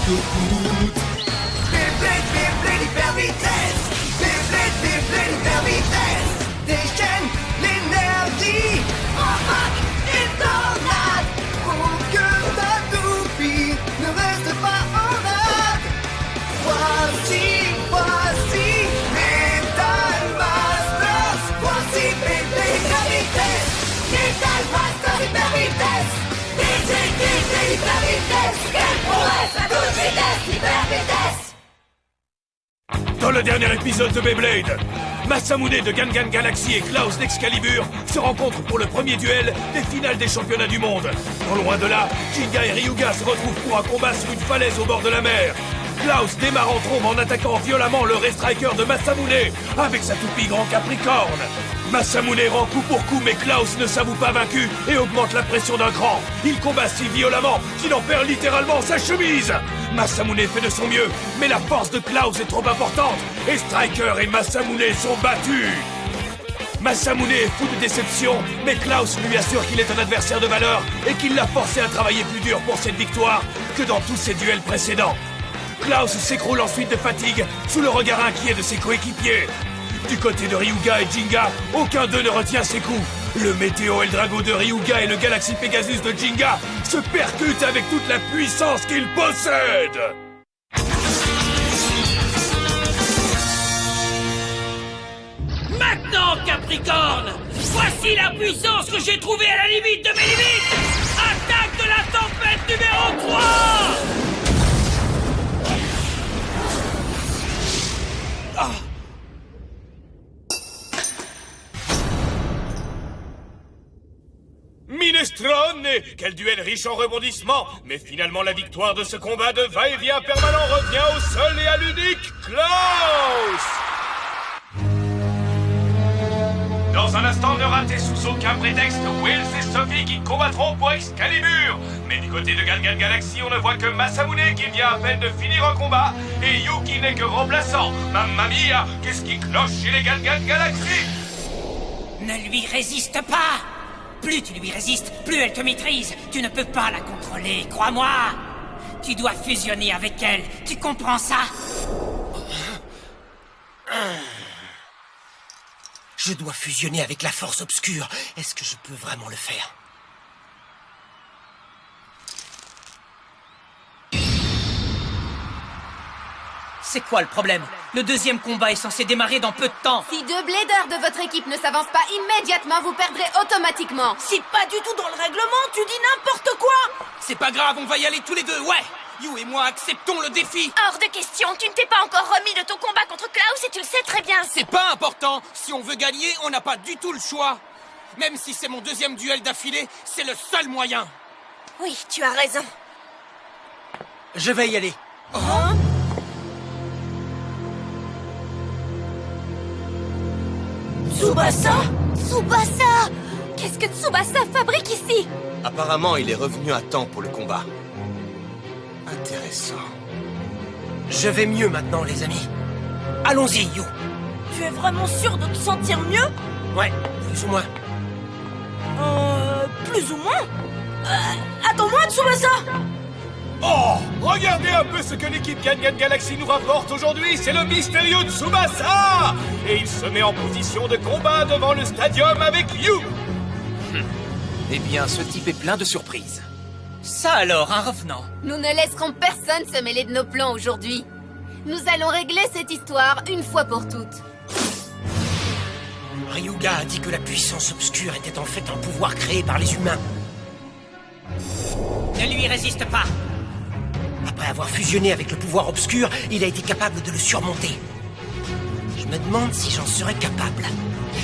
d'autoroute. Beyblade, Beyblade, hyper vitesse. Beyblade, Beyblade, hyper vitesse. Déchaîne l'énergie. Embarque et tornade. Pour que ta toupie ne reste pas en rade. Voici Metal Masters. Voici Beyblade, hyper vitesse. Metal Masters, hyper vitesse. Beyblade, hyper vitesse. Quelle prouesse à toute vitesse, hyper vitesse. Dans le dernier épisode de Beyblade, Masamune de Gangan Galaxy et Klaus d'Excalibur se rencontrent pour le premier duel des finales des championnats du monde. Non loin de là, Jinga et Ryuga se retrouvent pour un combat sur une falaise au bord de la mer. Klaus démarre en trombe en attaquant violemment le Ray Striker de Masamune avec sa toupie Grand Capricorne. Masamune rend coup pour coup, mais Klaus ne s'avoue pas vaincu et augmente la pression d'un cran. Il combat si violemment qu'il en perd littéralement sa chemise. Masamune fait de son mieux, mais la force de Klaus est trop importante et Striker et Masamune sont battus. Masamune est fou de déception, mais Klaus lui assure qu'il est un adversaire de valeur et qu'il l'a forcé à travailler plus dur pour cette victoire que dans tous ses duels précédents. Klaus s'écroule ensuite de fatigue sous le regard inquiet de ses coéquipiers. Du côté de Ryuga et Jinga, aucun d'eux ne retient ses coups. Le Météo Eldrago de Ryuga et le Galaxy Pegasus de Jinga se percutent avec toute la puissance qu'ils possèdent. Maintenant, Capricorne, voici la puissance que j'ai trouvée à la limite de mes limites. Attaque de la tempête numéro 3. Minestrone, quel duel riche en rebondissements. Mais finalement la victoire de ce combat de va-et-vient permanent revient au seul et à l'unique Klaus. Dans un instant, ne ratez sous aucun prétexte Wills et Sophie qui combattront pour Excalibur. Mais du côté de Gangan Galaxy, on ne voit que Masamune qui vient à peine de finir un combat et Yu qui n'est que remplaçant. Mamma mia, qu'est-ce qui cloche chez les Gangan Galaxy? Ne lui résiste pas. Plus tu lui résistes, plus elle te maîtrise. Tu ne peux pas la contrôler, crois-moi. Tu dois fusionner avec elle. Tu comprends ça? Je dois fusionner avec la force obscure. Est-ce que je peux vraiment le faire? C'est quoi le problème? Le deuxième combat est censé démarrer dans peu de temps. Si deux bladers de votre équipe ne s'avancent pas immédiatement, vous perdrez automatiquement. C'est pas du tout dans le règlement, tu dis n'importe quoi. C'est pas grave, on va y aller tous les deux, ouais. You et moi acceptons le défi. Hors de question, tu ne t'es pas encore remis de ton combat contre Klaus et tu le sais très bien. C'est pas important. Si on veut gagner, on n'a pas du tout le choix. Même si c'est mon deuxième duel d'affilée, c'est le seul moyen. Oui, tu as raison. Je vais y aller. Tsubasa? Tsubasa? Qu'est-ce que Tsubasa fabrique ici? Apparemment, il est revenu à temps pour le combat. Intéressant. Je vais mieux maintenant, les amis. Allons-y, Yu. Tu es vraiment sûr de te sentir mieux? Ouais, plus ou moins. Plus ou moins? Attends-moi, Tsubasa! Oh, regardez un peu ce que l'équipe Gangan Galaxy nous rapporte aujourd'hui, c'est le mystérieux Tsubasa. Et il se met en position de combat devant le stadium avec Yu. Eh bien, ce type est plein de surprises. Ça alors, un revenant. Nous ne laisserons personne se mêler de nos plans aujourd'hui. Nous allons régler cette histoire une fois pour toutes. Ryuga a dit que la puissance obscure était en fait un pouvoir créé par les humains. Ne lui résiste pas. Après avoir fusionné avec le pouvoir obscur, il a été capable de le surmonter. Je me demande si j'en serais capable.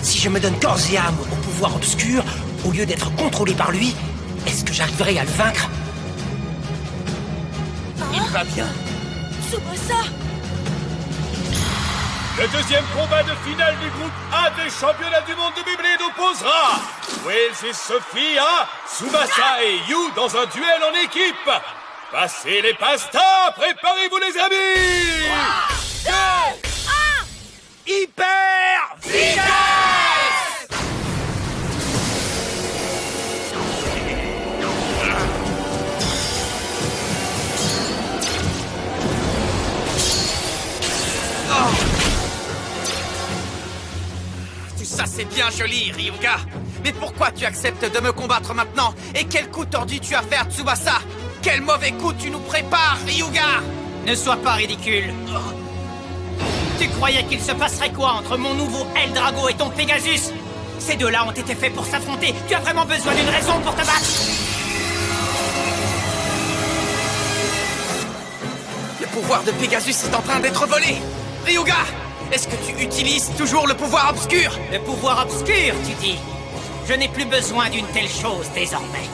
Si je me donne corps et âme au pouvoir obscur, au lieu d'être contrôlé par lui, est-ce que j'arriverai à le vaincre? Il va bien. Tsubasa! Le deuxième combat de finale du groupe A des championnats du monde de Beyblade opposera Wells et Sophie à Tsubasa et Yu dans un duel en équipe. Passez les pastas, préparez-vous les amis. 2, 1! Hyper vitesse. bien joli, Ryuga. Mais pourquoi tu acceptes de me combattre maintenant? Et quel coup tordu tu as fait à Tsubasa? Quel mauvais coup tu nous prépares, Ryuga? Ne sois pas ridicule. Tu croyais qu'il se passerait quoi entre mon nouveau Eldrago et ton Pegasus? Ces deux-là ont été faits pour s'affronter. Tu as vraiment besoin d'une raison pour te battre? Le pouvoir de Pegasus est en train d'être volé. Ryuga, est-ce que tu utilises toujours le pouvoir obscur? Le pouvoir obscur, tu dis? Je n'ai plus besoin d'une telle chose désormais.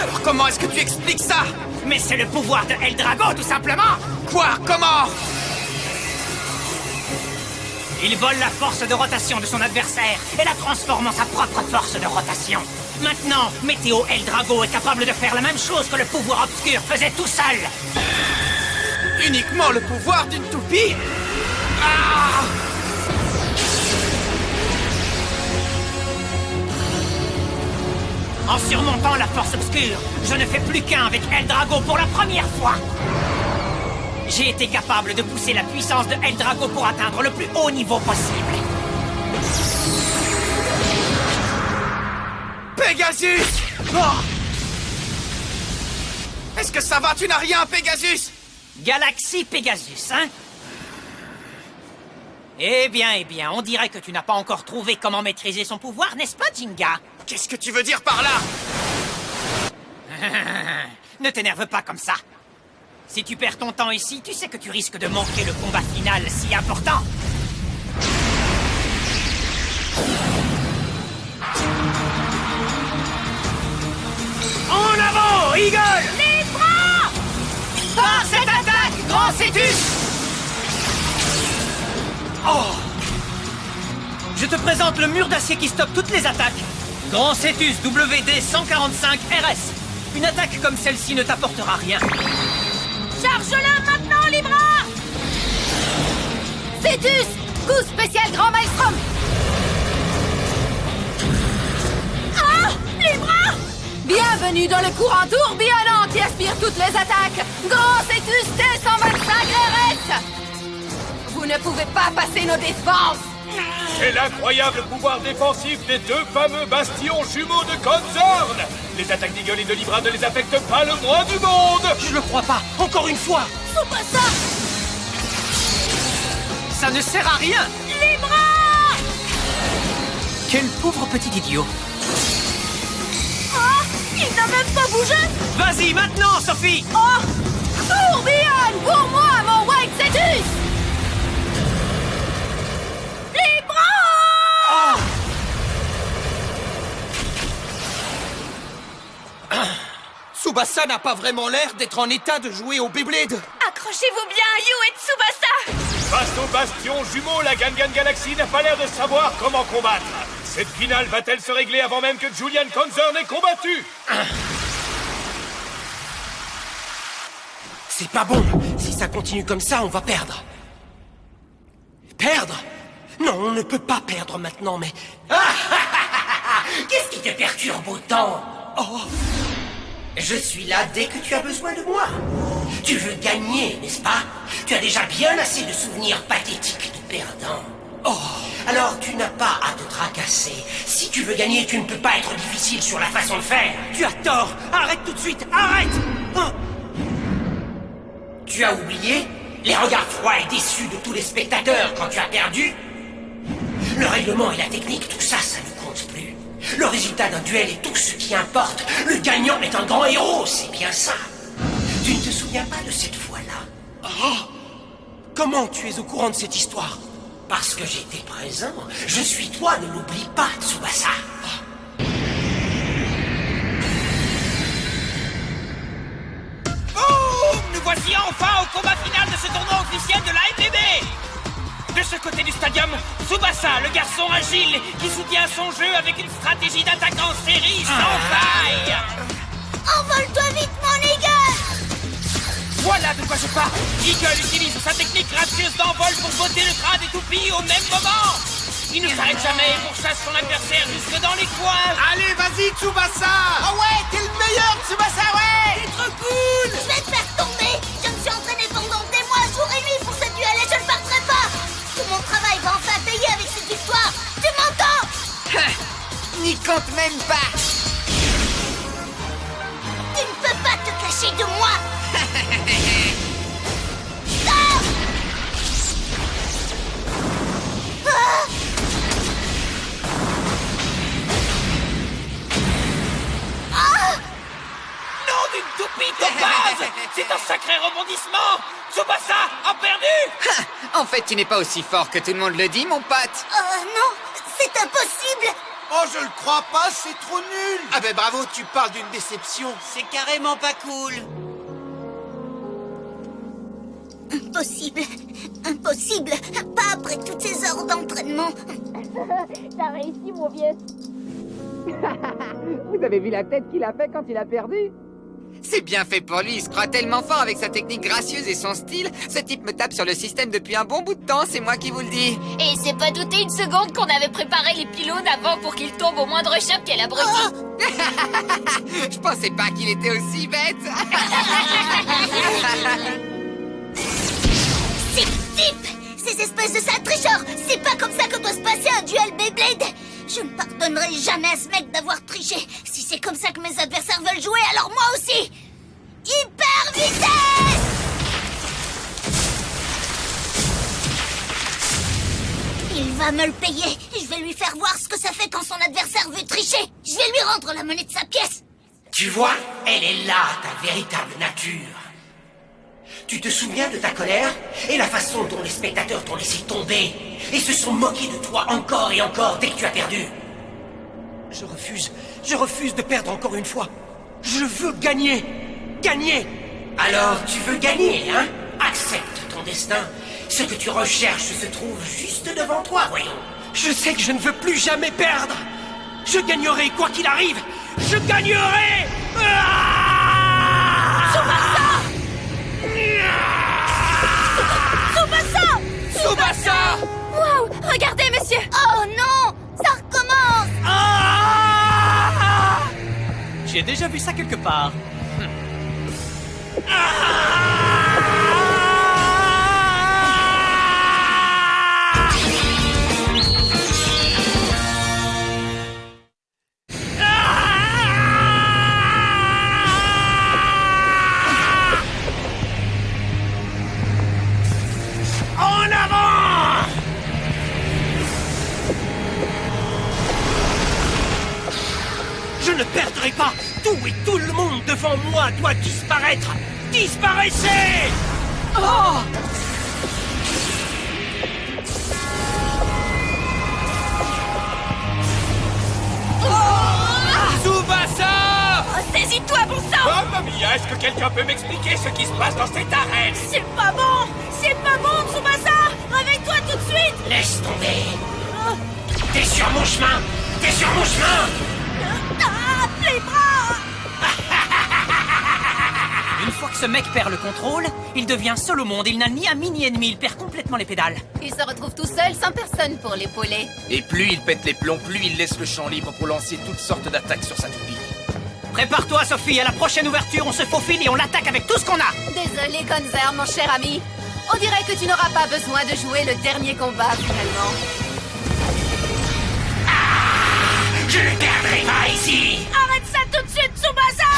Alors comment est-ce que tu expliques ça? Mais c'est le pouvoir de Eldrago, tout simplement! Quoi? Comment? Il vole la force de rotation de son adversaire et la transforme en sa propre force de rotation. Maintenant, Météo Eldrago est capable de faire la même chose que le pouvoir obscur faisait tout seul. Uniquement le pouvoir d'une toupie? Ah! En surmontant la force obscure, je ne fais plus qu'un avec Eldrago pour la première fois. J'ai été capable de pousser la puissance de Eldrago pour atteindre le plus haut niveau possible. Pegasus! Oh! Est-ce que ça va? Tu n'as rien, Pegasus? Galaxie Pegasus, hein? Eh bien, on dirait que tu n'as pas encore trouvé comment maîtriser son pouvoir, n'est-ce pas, Jinga? Qu'est-ce que tu veux dire par là? Ne t'énerve pas comme ça. Si tu perds ton temps ici, tu sais que tu risques de manquer le combat final si important. En avant, Eagle! Les bras! Par cette attaque, Grand Cétus! Oh! Je te présente le mur d'acier qui stoppe toutes les attaques. Grand Cétus WD 145 RS. Une attaque comme celle-ci ne t'apportera rien. Charge-le maintenant, les bras! Cétus! Coup spécial Grand Maelstrom! Ah! Les bras! Bienvenue dans le courant tourbillonnant qui aspire toutes les attaques! Grand Cétus T125 RS! Vous ne pouvez pas passer nos défenses! C'est l'incroyable pouvoir défensif des deux fameux bastions jumeaux de Conzorn. Les attaques d'Eagle et de Libra ne les affectent pas le moins du monde. Je le crois pas. Encore une fois. Tsubasa! Ça ne sert à rien. Les bras! Quel pauvre petit idiot. Ah! Il n'a même pas bougé! Vas-y, maintenant, Sophie. Oh! Tourbillonne pour moi, mon White Cétus! Les bras! Tsubasa n'a pas vraiment l'air d'être en état de jouer au Beyblade. Accrochez-vous bien, Yu et Tsubasa! Face aux bastions jumeaux, la Gangan Galaxy n'a pas l'air de savoir comment combattre. Cette finale va-t-elle se régler avant même que Julian Conzorn ait combattu? C'est pas bon. Si ça continue comme ça, on va perdre. Perdre? Non, on ne peut pas perdre maintenant, mais... Qu'est-ce qui te perturbe autant? Oh! Je suis là dès que tu as besoin de moi. Tu veux gagner, n'est-ce pas? Tu as déjà bien assez de souvenirs pathétiques de perdants. Oh! Alors tu n'as pas à te tracasser. Si tu veux gagner, tu ne peux pas être difficile sur la façon de faire. Tu as tort! Arrête tout de suite! Arrête! Oh. Tu as oublié les regards froids et déçus de tous les spectateurs quand tu as perdu? Le règlement et la technique, tout ça, ça ne compte plus. Le résultat d'un duel est tout ce qui importe. Le gagnant est un grand héros, c'est bien ça. Tu ne te souviens pas de cette fois-là? Oh! Comment tu es au courant de cette histoire? Parce que j'étais présent. Je suis toi, ne l'oublie pas, Tsubasa. Boum! Nous voici enfin au combat final de ce tournoi officiel de la MPB. De ce côté du stadium, Tsubasa, le garçon agile qui soutient son jeu avec une stratégie d'attaque en série sans faille. Envole-toi vite, mon Eagle! Voilà de quoi je parle. Eagle utilise sa technique gracieuse d'envol pour botter le crâne des toupies au même moment. Il ne s'arrête jamais et pourchasse son adversaire jusque dans les coins. Allez, vas-y, Tsubasa! Ah ouais, t'es le meilleur, Tsubasa, ouais! C'est trop cool. Je vais te faire tomber! Je me suis entraîné pendant des mois, jour et nuit pour ce duel et je ne perdrai pas! Tout mon travail va enfin payer avec cette victoire! Tu m'entends? approcher de moi. Non d'une toupie topaz! C'est un sacré rebondissement! Tsubasa a perdu! En fait, tu n'es pas aussi fort que tout le monde le dit, mon pote. Oh non, c'est impossible. Oh, je le crois pas, c'est trop nul. Ah ben bravo, tu parles d'une déception. C'est carrément pas cool. Impossible. Impossible. Pas après toutes ces heures d'entraînement. T'as réussi, mon vieux. Vous avez vu la tête qu'il a fait quand il a perdu? C'est bien fait pour lui, il se croit tellement fort avec sa technique gracieuse et son style. Ce type me tape sur le système depuis un bon bout de temps, c'est moi qui vous le dis. Et c'est pas douté une seconde qu'on avait préparé les pylônes avant pour qu'il tombe au moindre choc qu'elle abrutit. Je pensais pas qu'il était aussi bête. Ces types! Ces espèces de sales tricheurs! C'est pas comme ça que doit se passer un duel Beyblade! Je ne pardonnerai jamais à ce mec d'avoir triché. Si c'est comme ça que mes adversaires veulent jouer, alors moi aussi! Hyper vitesse! Il va me le payer. Je vais lui faire voir ce que ça fait quand son adversaire veut tricher. Je vais lui rendre la monnaie de sa pièce. Tu vois, elle est là, ta véritable nature. Tu te souviens de ta colère et la façon dont les spectateurs t'ont laissé tomber et se sont moqués de toi encore et encore dès que tu as perdu. Je refuse de perdre encore une fois. Je veux gagner. Gagner. Alors tu veux gagner, hein? Accepte ton destin. Ce que tu recherches se trouve juste devant toi, voyons. Je sais que je ne veux plus jamais perdre. Je gagnerai quoi qu'il arrive. Je gagnerai. Tsubasa! Wow! Regardez, monsieur! Oh non! Ça recommence! J'ai déjà vu ça quelque part. En avant! Je ne perdrai pas. Tout et tout le monde devant moi doit disparaître. Disparaissez! Oh! Tsubasa! Oh, saisis-toi, bon sang! Mamma mia, est-ce que quelqu'un peut m'expliquer ce qui se passe dans cette arène? C'est pas bon! C'est pas bon, Tsubasa! Réveille-toi tout de suite! Laisse tomber. T'es sur mon chemin. T'es sur mon chemin. Ah! Les bras! Une fois que ce mec perd le contrôle, il devient seul au monde. Il n'a ni ami ni ennemi. Il perd complètement les pédales. Il se retrouve tout seul, sans personne pour l'épauler. Et plus il pète les plombs, plus il laisse le champ libre pour lancer toutes sortes d'attaques sur sa toupie. Prépare-toi, Sophie. À la prochaine ouverture, on se faufile et on l'attaque avec tout ce qu'on a. Désolé, Gonzer, mon cher ami. On dirait que tu n'auras pas besoin de jouer le dernier combat, finalement. Je ne perdrai pas ici. Arrête ça tout de suite, Tsubasa!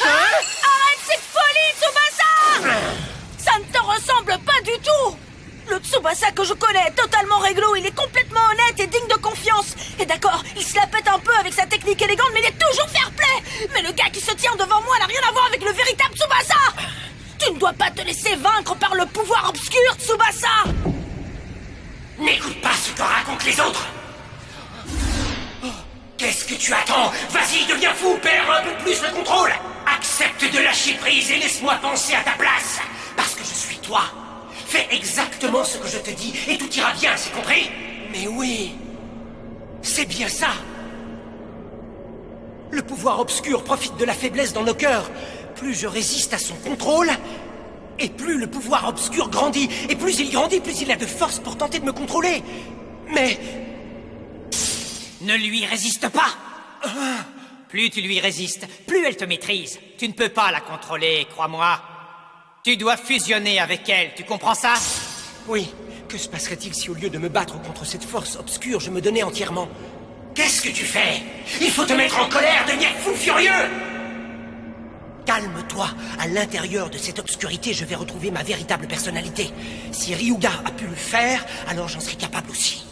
Hein? Arrête cette folie, Tsubasa! Ça ne te ressemble pas du tout! Le Tsubasa que je connais est totalement réglo, il est complètement honnête et digne de confiance. Et d'accord, il se la pète un peu avec sa technique élégante, mais il est toujours fair-play. Mais le gars qui se tient devant moi n'a rien à voir avec le véritable Tsubasa! Tu ne dois pas te laisser vaincre par le pouvoir obscur, Tsubasa! N'écoute pas ce que racontent les autres. Qu'est-ce que tu attends? Vas-y, deviens fou, perds un peu plus le contrôle. Accepte de lâcher prise et laisse-moi penser à ta place. Parce que je suis toi. Fais exactement ce que je te dis et tout ira bien, c'est compris? Mais oui. C'est bien ça. Le pouvoir obscur profite de la faiblesse dans nos cœurs. Plus je résiste à son contrôle, et plus le pouvoir obscur grandit. Et plus il grandit, plus il a de force pour tenter de me contrôler. Mais... Ne lui résiste pas. Plus tu lui résistes, plus elle te maîtrise. Tu ne peux pas la contrôler, crois-moi. Tu dois fusionner avec elle, tu comprends ça? Oui, que se passerait-il si au lieu de me battre contre cette force obscure, je me donnais entièrement? Qu'est-ce que tu fais? Il faut te mettre en colère, devenir fou furieux. Calme-toi. À l'intérieur de cette obscurité, je vais retrouver ma véritable personnalité. Si Ryuga a pu le faire, alors j'en serai capable aussi.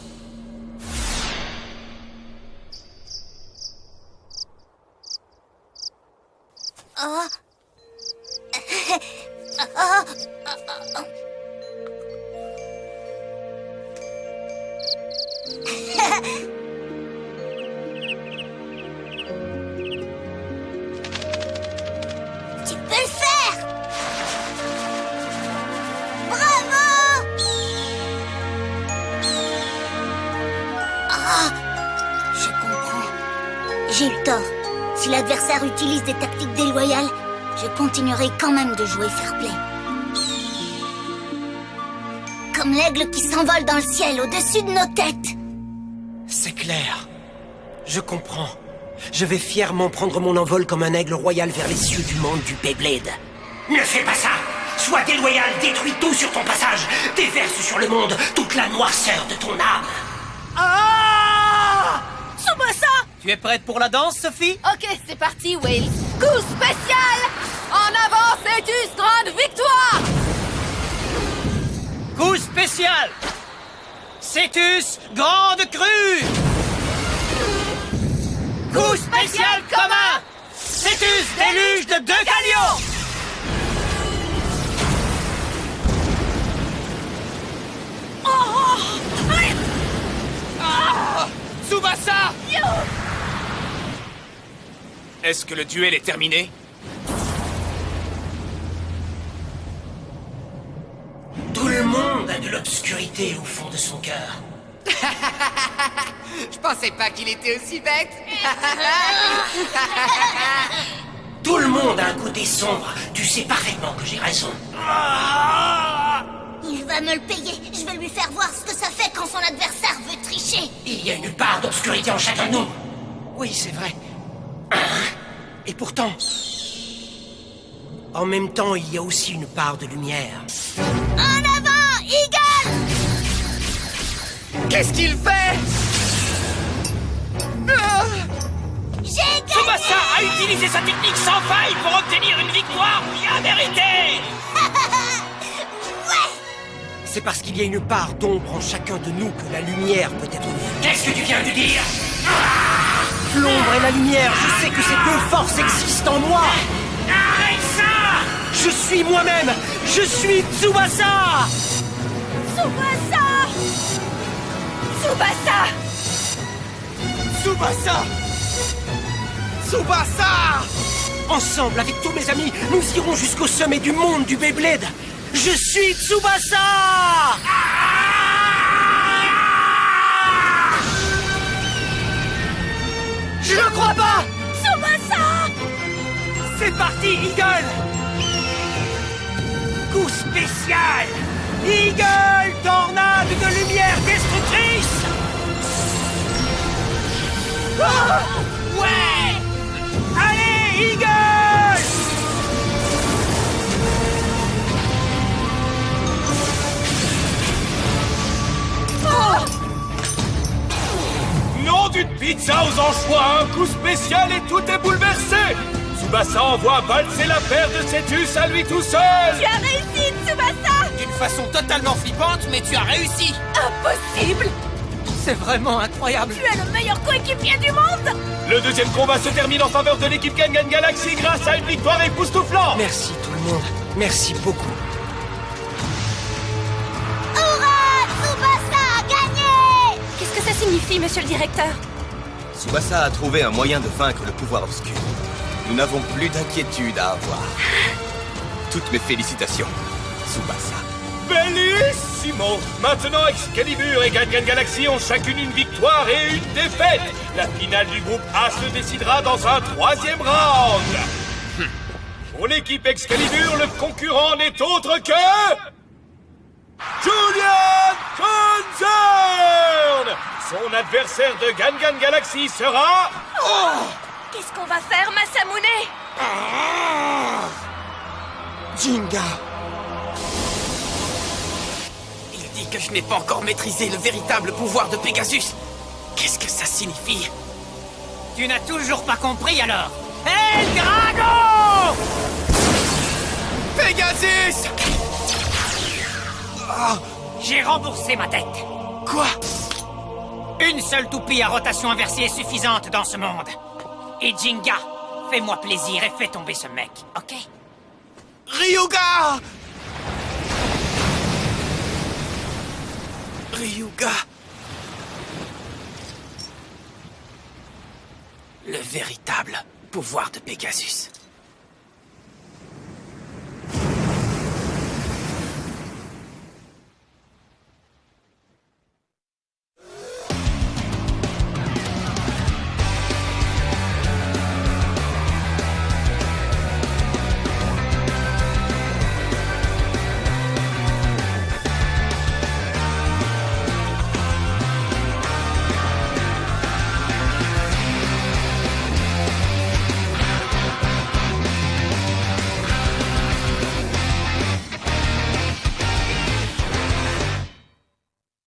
Tu peux le faire! Bravo! Ah, je comprends. J'ai eu tort. Si l'adversaire utilise des tactiques déloyales, je continuerai quand même de jouer fair play. Comme l'aigle qui s'envole dans le ciel au-dessus de nos têtes. C'est clair. Je comprends. Je vais fièrement prendre mon envol comme un aigle royal vers les cieux du monde du Beyblade. Ne fais pas ça! Sois déloyal, détruis tout sur ton passage! Déverse sur le monde toute la noirceur de ton âme! Ah! Tsubasa! Tu es prête pour la danse, Sophie? Ok, c'est parti, Wales. Coup spécial! En avant, Cetus, grande victoire! Coup spécial! Cetus, grande crue! Coup spécial commun! Cetus, déluge de 2 galions! Tsubasa! Est-ce que le duel est terminé? Tout le monde a de l'obscurité au fond de son cœur. Je pensais pas qu'il était aussi bête. Tout le monde a un côté sombre. Tu sais parfaitement que j'ai raison. Il va me le payer. Je vais lui faire voir ce que ça fait quand son adversaire veut tricher. Il y a une part d'obscurité en chacun de nous. Oui, c'est vrai. Et pourtant... En même temps, il y a aussi une part de lumière. En avant, Eagle! Qu'est-ce qu'il fait? J'ai gagné! Tsubasa a utilisé sa technique sans faille pour obtenir une victoire bien méritée. Ouais! C'est parce qu'il y a une part d'ombre en chacun de nous que la lumière peut être vue. Qu'est-ce que tu viens de dire? L'ombre et la lumière, je sais que ces deux forces existent en moi. Arrête ça! Je suis moi-même. Je suis Tsubasa. Tsubasa! Tsubasa! Tsubasa! Tsubasa! Ensemble, avec tous mes amis, nous irons jusqu'au sommet du monde du Beyblade. Je suis Tsubasa! Je ne crois pas! Tsubasa! C'est parti, Eagle! Coup spécial! Eagle, tornade de lumière destructrice! Oh! Ouais! Allez, Eagle! Nom d'une pizza aux anchois, un coup spécial et tout est bouleversé. Tsubasa envoie valser la paire de Cetus à lui tout seul. Tu as réussi, Tsubasa! D'une façon totalement flippante, mais tu as réussi! Impossible! C'est vraiment incroyable! Tu es le meilleur coéquipier du monde! Le deuxième combat se termine en faveur de l'équipe Gangan Galaxy grâce à une victoire époustouflante. Merci tout le monde. Merci beaucoup. Hurrah! Tsubasa a gagné! Qu'est-ce que ça signifie, monsieur le directeur? Tsubasa a trouvé un moyen de vaincre le pouvoir obscur. Nous n'avons plus d'inquiétude à avoir. Toutes mes félicitations, Tsubasa. Bellissimo. Maintenant, Excalibur et Gangan Galaxy ont chacune une victoire et une défaite. La finale du groupe A se décidera dans un troisième round. Pour l'équipe Excalibur, le concurrent n'est autre que... Julian Concern! Son adversaire de Gangan Galaxy sera... Qu'est-ce qu'on va faire, Masamune? Jinga. Il dit que je n'ai pas encore maîtrisé le véritable pouvoir de Pegasus. Qu'est-ce que ça signifie? Tu n'as toujours pas compris alors? El Drago! Pegasus! J'ai remboursé ma dette. Quoi? Une seule toupie à rotation inversée est suffisante dans ce monde. Et Jinga, fais-moi plaisir et fais tomber ce mec, ok? Ryuga! Ryuga. Le véritable pouvoir de Pegasus.